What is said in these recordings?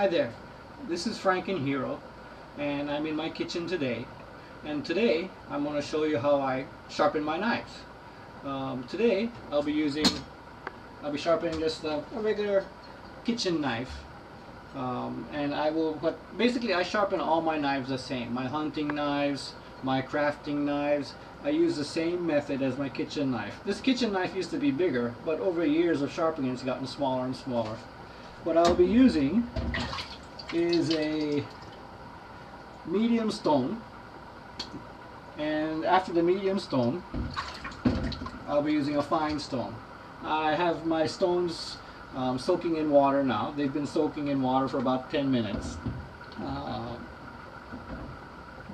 Hi there, this is Franken Hero, and I'm in my kitchen today. And today I'm going to show you how I sharpen my knives. Today I'll be sharpening just a regular kitchen knife. But basically I sharpen all my knives the same. My hunting knives, my crafting knives. I use the same method as my kitchen knife. This kitchen knife used to be bigger, but over years of sharpening it's gotten smaller and smaller. What I'll be using is a medium stone, and after the medium stone I'll be using a fine stone. I have my stones soaking in water now. They've been soaking in water for about 10 minutes.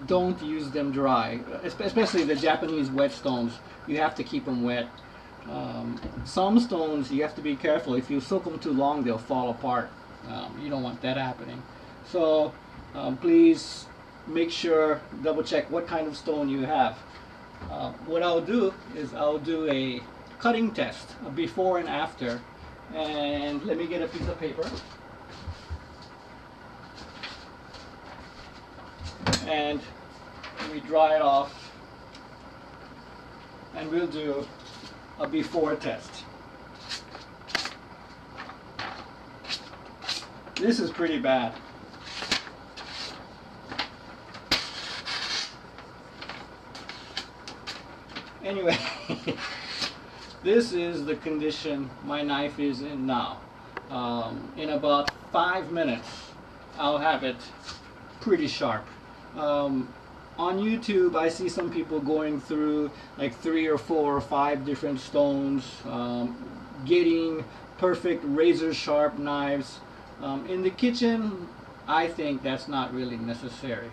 Don't use them dry, especially the Japanese whetstones. You have to keep them wet. Some stones you have to be careful. If you soak them too long, they'll fall apart. You don't want that happening. So please make sure, double check what kind of stone you have. What I'll do is I'll do a cutting test, a before and after. And let me get a piece of paper. And let me dry it off. And we'll do a before test. This is pretty bad. Anyway, this is the condition my knife is in now. In about 5 minutes, I'll have it pretty sharp. On YouTube, I see some people going through like 3 or 4 or 5 different stones, getting perfect razor sharp knives. In the kitchen, I think that's not really necessary.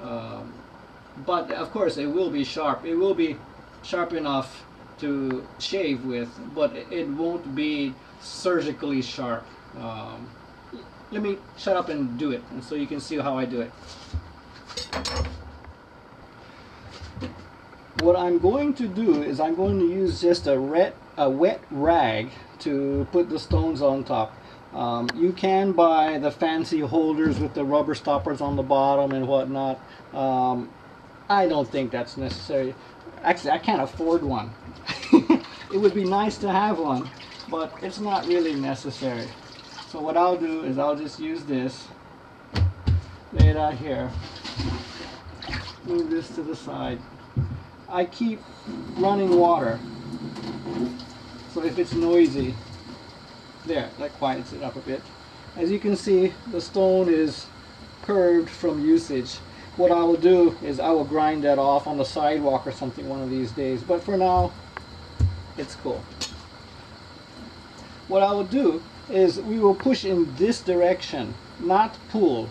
But of course, it will be sharp. It will be sharp enough to shave with, but it won't be surgically sharp. Let me shut up and do it, and so you can see how I do it. What I'm going to do is I'm going to use just a wet rag to put the stones on top. You can buy the fancy holders with the rubber stoppers on the bottom and whatnot. I don't think that's necessary. Actually, I can't afford one. It would be nice to have one, but it's not really necessary. So what I'll do is I'll just use this, lay it out here, move this to the side. I keep running water, so if it's noisy, there, that quiets it up a bit. As you can see, the stone is curved from usage. What I will do is I will grind that off on the sidewalk or something one of these days, but for now, it's cool. What I will do is we will push in this direction, not pull.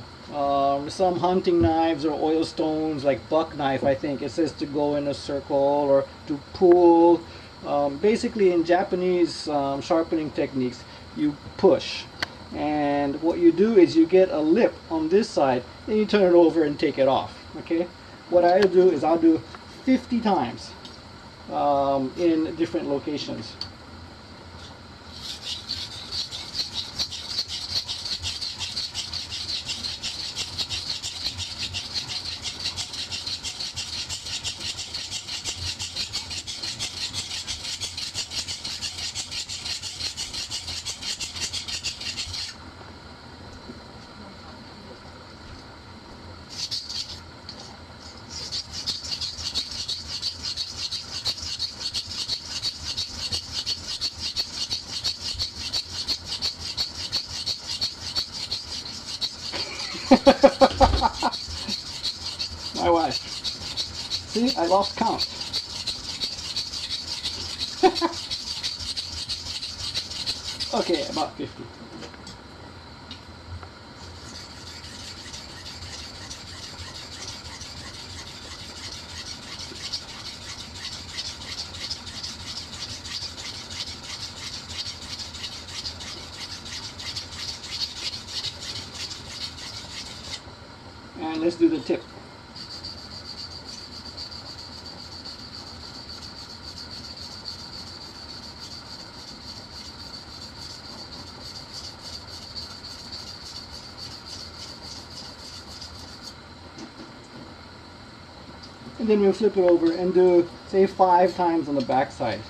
Some hunting knives or oil stones, like buck knife, I think it says to go in a circle or to pull. Basically in Japanese sharpening techniques, you push. And what you do is you get a lip on this side, then you turn it over and take it off. Okay? What I'll do is I'll do 50 times in different locations. My wife. See, I lost count. Okay, about 50. And let's do the tip. And then we'll flip it over and do, say, 5 times on the back side.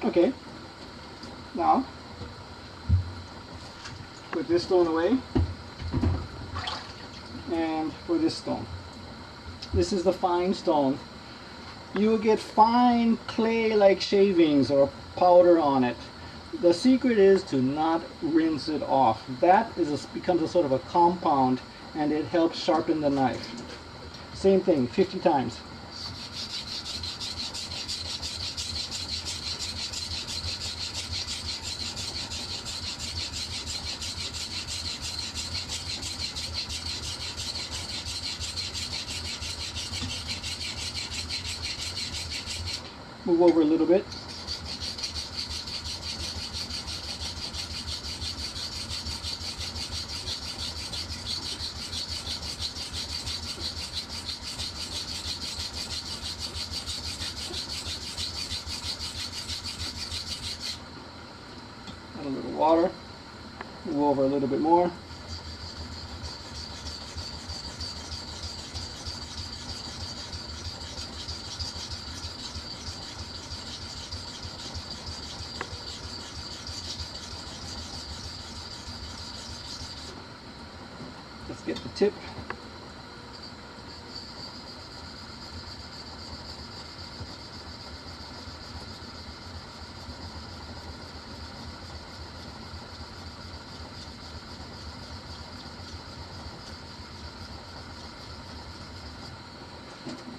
Okay, now put this stone away and put this stone. This is the fine stone. You will get fine clay-like shavings or powder on it. The secret is to not rinse it off. That becomes a sort of a compound, and it helps sharpen the knife. Same thing, 50 times. Move over a little bit. Add a little water. Move over a little bit more. Let's get the tip.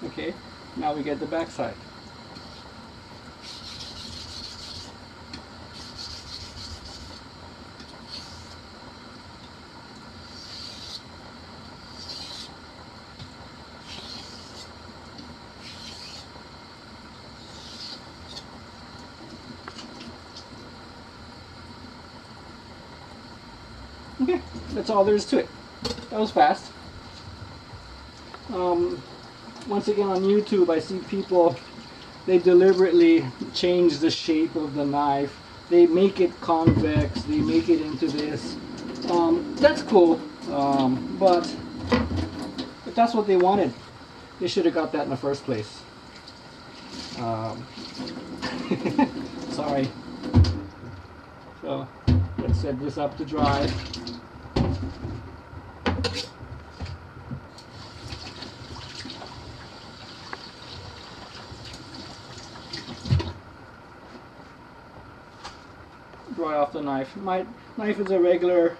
Okay, now we get the back side. Okay, that's all there is to it. That was fast. Once again, on YouTube, I see people, they deliberately change the shape of the knife. They make it convex, they make it into this. That's cool, but if that's what they wanted, they should have got that in the first place. Sorry. So, let's set this up to dry. Dry off the knife. My knife is a regular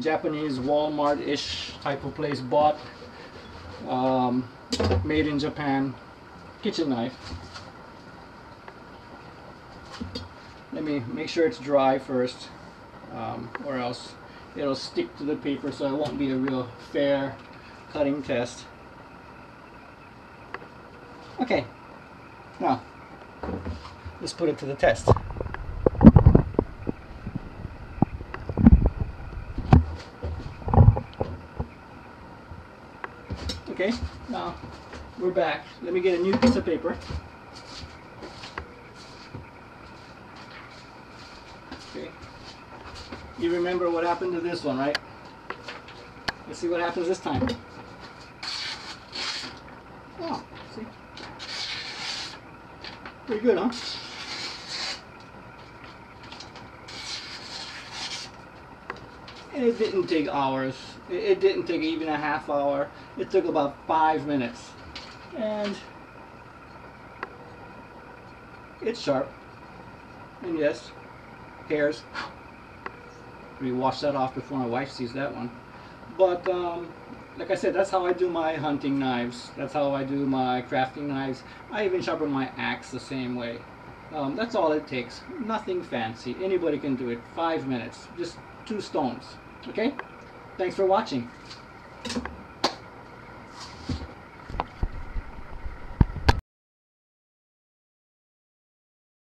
Japanese Walmart-ish type of place, bought, made in Japan, kitchen knife. Let me make sure it's dry first, or else it'll stick to the paper, so it won't be a real fair cutting test. Okay, now let's put it to the test. Okay, now we're back. Let me get a new piece of paper. Okay. You remember what happened to this one, right? Let's see what happens this time. Oh, see? Pretty good, huh? And it didn't take hours. It didn't take even a half hour. It took about 5 minutes. And it's sharp. And yes, hairs. Let me wash that off before my wife sees that one. But like I said, that's how I do my hunting knives. That's how I do my crafting knives. I even sharpen my axe the same way. That's all it takes. Nothing fancy. Anybody can do it. 5 minutes. Just 2 stones. Okay? Thanks for watching.